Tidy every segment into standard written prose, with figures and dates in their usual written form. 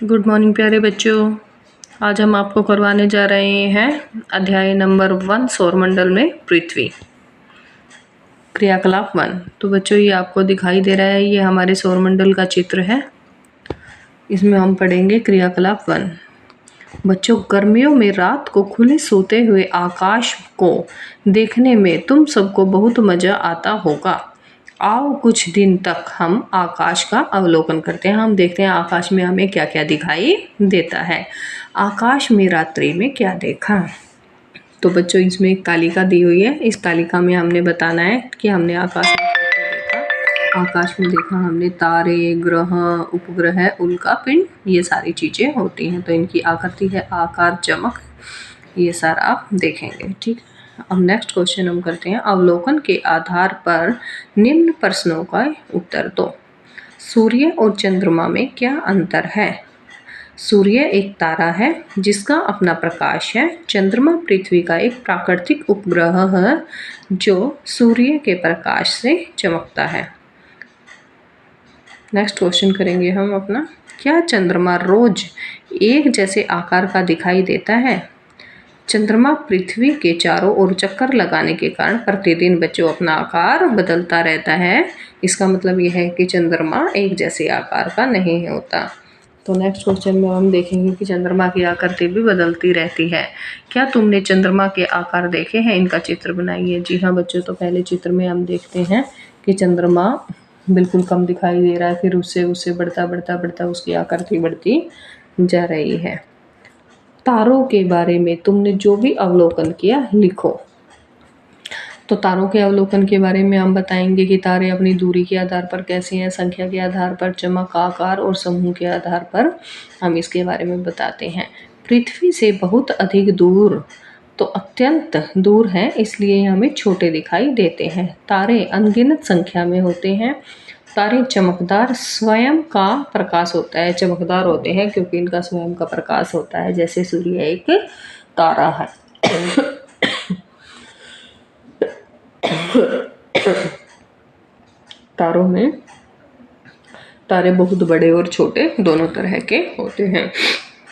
Good morning प्यारे बच्चों। आज हम आपको करवाने जा रहे हैं अध्याय नंबर 1 सौरमंडल में पृथ्वी, क्रियाकलाप 1। तो बच्चों ये आपको दिखाई दे रहा है, ये हमारे सौरमंडल का चित्र है। इसमें हम पढ़ेंगे क्रियाकलाप 1। बच्चों, गर्मियों में रात को खुले सोते हुए आकाश को देखने में तुम सबको बहुत मजा आता होगा। आओ कुछ दिन तक हम आकाश का अवलोकन करते हैं। हम देखते हैं आकाश में हमें क्या क्या दिखाई देता है। आकाश में रात्रि में क्या देखा। तो बच्चों इसमें एक तालिका दी हुई है। इस तालिका में हमने बताना है कि हमने आकाश में क्या क्या देखा। आकाश में देखा हमने तारे, ग्रह, उपग्रह, उल्का पिंड, ये सारी चीजें होती हैं। तो इनकी आकृति है, आकार, चमक, ये सारा आप देखेंगे। ठीक। अब नेक्स्ट क्वेश्चन हम करते हैं। अवलोकन के आधार पर निम्न प्रश्नों का उत्तर दो। सूर्य और चंद्रमा में क्या अंतर है। सूर्य एक तारा है जिसका अपना प्रकाश है। चंद्रमा पृथ्वी का एक प्राकृतिक उपग्रह है जो सूर्य के प्रकाश से चमकता है। नेक्स्ट क्वेश्चन करेंगे हम अपना। क्या चंद्रमा रोज एक जैसे आकार का दिखाई देता है। चंद्रमा पृथ्वी के चारों ओर चक्कर लगाने के कारण प्रतिदिन बच्चों अपना आकार बदलता रहता है। इसका मतलब यह है कि चंद्रमा एक जैसे आकार का नहीं होता। तो नेक्स्ट क्वेश्चन में हम देखेंगे कि चंद्रमा की आकृति भी बदलती रहती है। क्या तुमने चंद्रमा के आकार देखे हैं, इनका चित्र बनाइए। जी हाँ बच्चों, तो पहले चित्र में हम देखते हैं कि चंद्रमा बिल्कुल कम दिखाई दे रहा है, फिर उससे उससे बढ़ता बढ़ता बढ़ता उसकी आकृति बढ़ती जा रही है। तारों के बारे में तुमने जो भी अवलोकन किया लिखो। तो तारों के अवलोकन के बारे में हम बताएंगे कि तारे अपनी दूरी के आधार पर कैसे हैं, संख्या के आधार पर, चमक, आकार और समूह के आधार पर हम इसके बारे में बताते हैं। पृथ्वी से बहुत अधिक दूर, तो अत्यंत दूर है, इसलिए हमें छोटे दिखाई देते हैं। तारे अनगिनत संख्या में होते हैं। तारे चमकदार स्वयं का प्रकाश होता है, चमकदार होते हैं क्योंकि इनका स्वयं का प्रकाश होता है। जैसे सूर्य एक तारा है। तारों में तारे बहुत बड़े और छोटे दोनों तरह के होते हैं।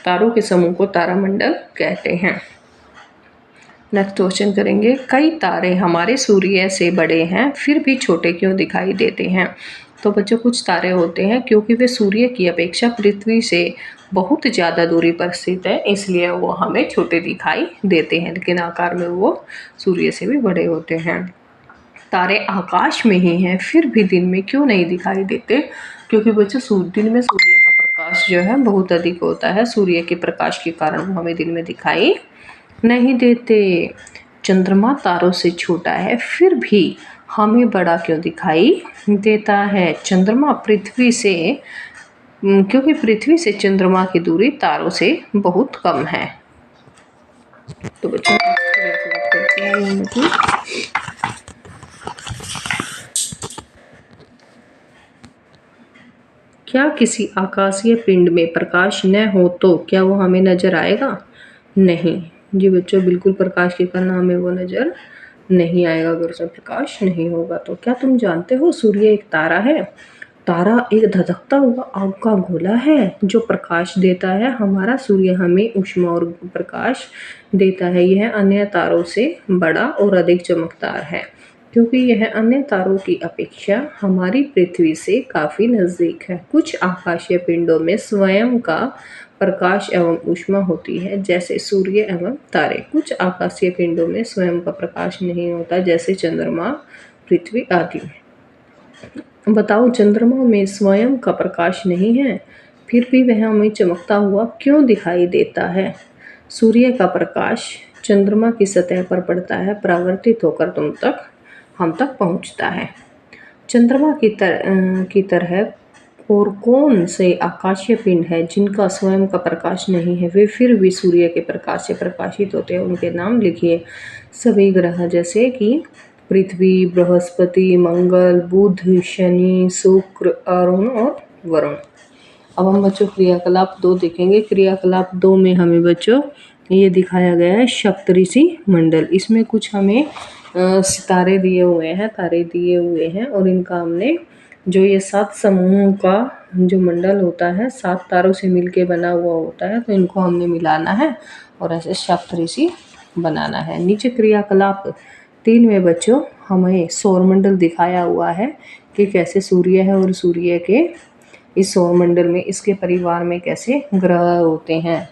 तारों के समूह को तारामंडल कहते हैं। नेक्स्ट क्वेश्चन करेंगे। कई तारे हमारे सूर्य से बड़े हैं फिर भी छोटे क्यों दिखाई देते हैं। तो बच्चों कुछ तारे होते हैं क्योंकि वे सूर्य की अपेक्षा पृथ्वी से बहुत ज़्यादा दूरी पर स्थित है, इसलिए वो हमें छोटे दिखाई देते हैं, लेकिन आकार में वो सूर्य से भी बड़े होते हैं। तारे आकाश में ही हैं फिर भी दिन में क्यों नहीं दिखाई देते। क्योंकि बच्चों दिन में सूर्य का प्रकाश जो है बहुत अधिक होता है। सूर्य के प्रकाश के कारण वो हमें दिन में दिखाई नहीं देते। चंद्रमा तारों से छोटा है फिर भी हमें बड़ा क्यों दिखाई देता है। चंद्रमा पृथ्वी से क्योंकि पृथ्वी से चंद्रमा की दूरी तारों से बहुत कम है। तो बच्चों क्या किसी आकाशीय पिंड में प्रकाश न हो तो क्या वो हमें नजर आएगा। नहीं जी बच्चों, बिल्कुल प्रकाश के कारण हमें वो नजर नहीं आएगा अगर उसमें प्रकाश नहीं होगा तो। क्या तुम जानते हो सूर्य एक तारा है। तारा एक धधकता हुआ आग का गोला है जो प्रकाश देता है। हमारा सूर्य हमें ऊष्मा और प्रकाश देता है। यह अन्य तारों से बड़ा और अधिक चमकदार है क्योंकि यह अन्य तारों की अपेक्षा हमारी पृथ्वी से काफ़ी नज़दीक है। कुछ आकाशीय पिंडों में स्वयं का प्रकाश एवं ऊष्मा होती है जैसे सूर्य एवं तारे। कुछ आकाशीय पिंडों में स्वयं का प्रकाश नहीं होता जैसे चंद्रमा, पृथ्वी आदि। बताओ, चंद्रमा में स्वयं का प्रकाश नहीं है फिर भी वह हमें चमकता हुआ क्यों दिखाई देता है। सूर्य का प्रकाश चंद्रमा की सतह पर पड़ता है, परावर्तित होकर हम तक पहुंचता है। चंद्रमा की तरह और कौन से आकाशीय पिंड है जिनका स्वयं का प्रकाश नहीं है, वे फिर भी सूर्य के प्रकाश से प्रकाशित होते हैं। उनके नाम लिखिए। सभी ग्रह जैसे कि पृथ्वी, बृहस्पति, मंगल, बुध, शनि, शुक्र, अरुण और वरुण। अब हम बच्चों क्रियाकलाप 2 देखेंगे। क्रियाकलाप 2 में हमें बच्चों ये दिखाया गया है सप्तऋषि मंडल। इसमें कुछ हमें सितारे दिए हुए हैं, तारे दिए हुए हैं और इनका हमने जो ये 7 समूहों का जो मंडल होता है 7 तारों से मिलके बना हुआ होता है, तो इनको हमने मिलाना है और ऐसे सप्तऋषि बनाना है। नीचे क्रियाकलाप 3 में बच्चों हमें सौरमंडल दिखाया हुआ है कि कैसे सूर्य है और सूर्य के इस सौरमंडल में इसके परिवार में कैसे ग्रह होते हैं।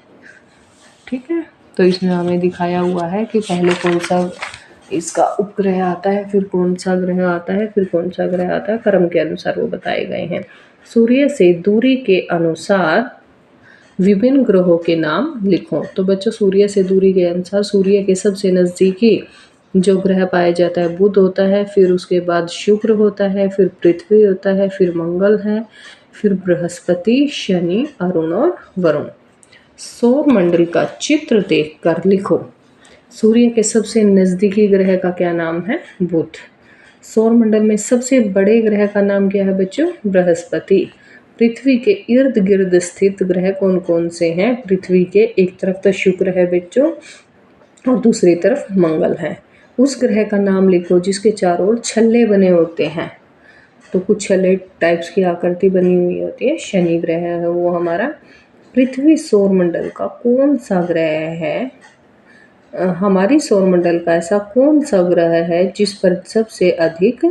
ठीक है, तो इसमें हमें दिखाया हुआ है कि पहले कौन सा इसका उपग्रह आता है, फिर कौन सा ग्रह आता है, फिर कौन सा ग्रह आता है, क्रम के अनुसार वो बताए गए हैं। सूर्य से दूरी के अनुसार विभिन्न ग्रहों के नाम लिखो। तो बच्चों सूर्य से दूरी के अनुसार सूर्य के सबसे नज़दीकी जो ग्रह पाया जाता है बुध होता है, फिर उसके बाद शुक्र होता है, फिर पृथ्वी होता है, फिर मंगल है, फिर बृहस्पति, शनि, अरुण और वरुण। सौर मंडल का चित्र देखकर लिखो। सूर्य के सबसे नज़दीकी ग्रह का क्या नाम है? बुध। सौर मंडल में सबसे बड़े ग्रह का नाम क्या है बच्चों? बृहस्पति। पृथ्वी के इर्द गिर्द स्थित ग्रह कौन कौन से हैं? पृथ्वी के एक तरफ तो शुक्र है बच्चों और दूसरी तरफ मंगल है। उस ग्रह का नाम लिखो जिसके चारों ओर छल्ले बने होते हैं। तो कुछ छल्ले टाइप्स की आकृति बनी हुई होती है। शनि ग्रह है वो हमारा। पृथ्वी सौरमंडल का कौन सा ग्रह है? हमारी सौरमंडल का ऐसा कौन सा ग्रह है जिस पर सबसे अधिक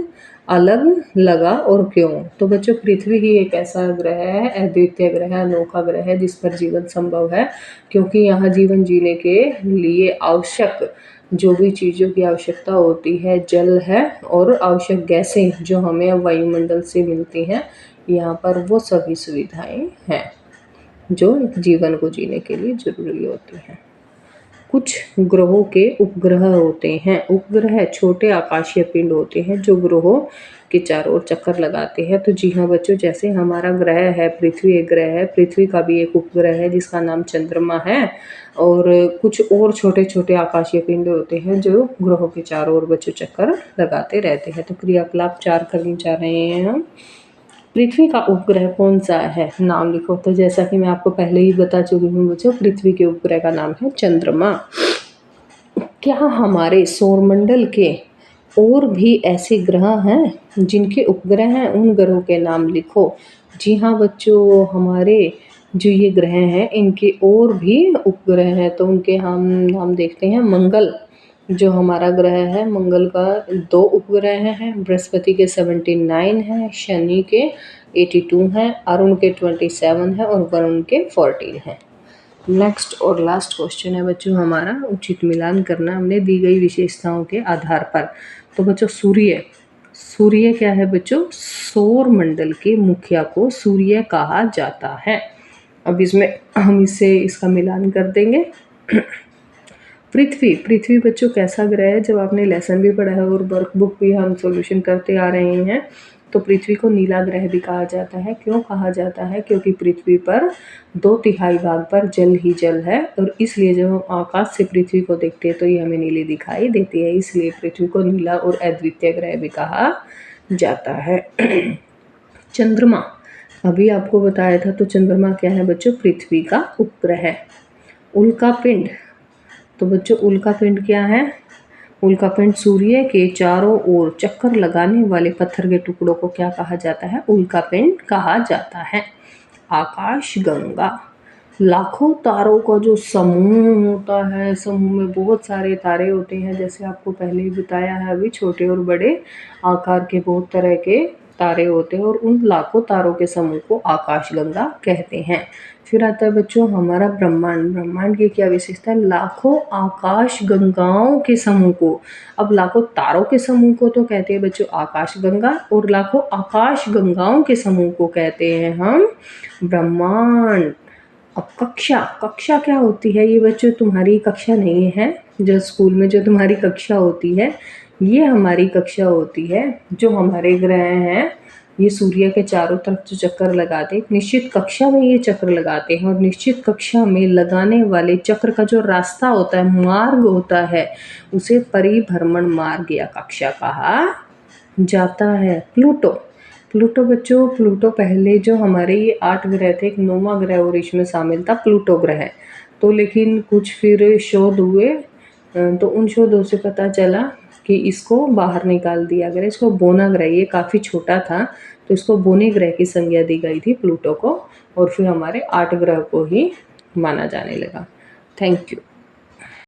अलग लगा और क्यों? तो बच्चों पृथ्वी ही एक ऐसा ग्रह है, अद्वितीय ग्रह, अनोखा ग्रह है जिस पर जीवन संभव है, क्योंकि यहाँ जीवन जीने के लिए आवश्यक जो भी चीज़ों की आवश्यकता होती है, जल है और आवश्यक गैसें जो हमें वायुमंडल से मिलती हैं, यहाँ पर वो सभी सुविधाएं हैं जो जीवन को जीने के लिए जरूरी होती हैं। कुछ ग्रहों के उपग्रह होते हैं। उपग्रह छोटे आकाशीय पिंड होते हैं जो ग्रहों के चारों ओर चक्कर लगाते हैं। तो जी हाँ बच्चों, जैसे हमारा ग्रह है पृथ्वी, एक ग्रह है, पृथ्वी का भी एक उपग्रह है जिसका नाम चंद्रमा है, और कुछ और छोटे छोटे आकाशीय पिंड होते हैं जो ग्रहों के चारों ओर बच्चों चक्कर लगाते रहते हैं। तो क्रियाकलाप 4 करने जा रहे हैं हम। पृथ्वी का उपग्रह कौन सा है? नाम लिखो। तो जैसा कि मैं आपको पहले ही बता चुकी हूँ बच्चों, पृथ्वी के उपग्रह का नाम है चंद्रमा। क्या हमारे सौरमंडल के और भी ऐसे ग्रह हैं जिनके उपग्रह हैं? उन ग्रहों के नाम लिखो। जी हाँ बच्चों, हमारे जो ये ग्रह हैं इनके और भी उपग्रह हैं, तो उनके हम नाम देखते हैं। मंगल जो हमारा ग्रह है, मंगल का 2 उपग्रह हैं। बृहस्पति के 79 हैं, शनि के 82 हैं, अरुण के 27 हैं और वरुण के 14 हैं। नेक्स्ट और लास्ट क्वेश्चन है बच्चों हमारा, उचित मिलान करना हमने दी गई विशेषताओं के आधार पर। तो बच्चों सूर्य क्या है बच्चों? सौर मंडल के मुखिया को सूर्य कहा जाता है। अब इसमें हम इसका मिलान कर देंगे। पृथ्वी बच्चों कैसा ग्रह है? जब आपने लेसन भी पढ़ा है और वर्कबुक भी हम सॉल्यूशन करते आ रहे हैं, तो पृथ्वी को नीला ग्रह भी कहा जाता है। क्यों कहा जाता है? क्योंकि पृथ्वी पर 2/3 भाग पर जल ही जल है, और इसलिए जब हम आकाश से पृथ्वी को देखते हैं तो ये हमें नीली दिखाई देती है, इसलिए पृथ्वी को नीला और अद्वितीय ग्रह भी कहा जाता है। चंद्रमा, अभी आपको बताया था, तो चंद्रमा क्या है बच्चों? पृथ्वी का उपग्रह है। उल्का पिंड, तो बच्चों उल्का पिंड क्या है? उल्का पिंड सूर्य के चारों ओर चक्कर लगाने वाले पत्थर के टुकड़ों को क्या कहा जाता है? उल्का पिंड कहा जाता है। आकाशगंगा, लाखों तारों का जो समूह होता है, समूह में बहुत सारे तारे होते हैं, जैसे आपको पहले ही बताया है, अभी छोटे और बड़े आकार के बहुत तरह के तारे होते हैं, और उन लाखों तारों के समूह को आकाशगंगा कहते हैं। फिर आता है बच्चों हमारा ब्रह्मांड की क्या विशेषता है? लाखों आकाश गंगाओं के समूह को, अब लाखों तारों के समूह को तो कहते हैं बच्चों आकाशगंगा, और लाखों आकाश गंगाओं के समूह को कहते हैं हम ब्रह्मांड। अब कक्षा क्या होती है? ये बच्चों तुम्हारी कक्षा नहीं है, जो स्कूल में जो तुम्हारी कक्षा होती है, ये हमारी कक्षा होती है। जो हमारे ग्रह हैं ये सूर्य के चारों तरफ जो चक्कर लगाते हैं, निश्चित कक्षा में ये चक्र लगाते हैं, और निश्चित कक्षा में लगाने वाले चक्र का जो रास्ता होता है, मार्ग होता है, उसे परिभ्रमण मार्ग या कक्षा कहा जाता है। प्लूटो बच्चों, प्लूटो पहले जो हमारे ये 8 ग्रह थे, एक 9वां ग्रह और इसमें शामिल था प्लूटो ग्रह। तो लेकिन कुछ फिर शोध हुए, तो उन शोधों से पता चला कि इसको बाहर निकाल दिया गया। इसको बोना ग्रह, ये काफ़ी छोटा था तो इसको बोने ग्रह की संज्ञा दी गई थी प्लूटो को, और फिर हमारे 8 ग्रह को ही माना जाने लगा। Thank you.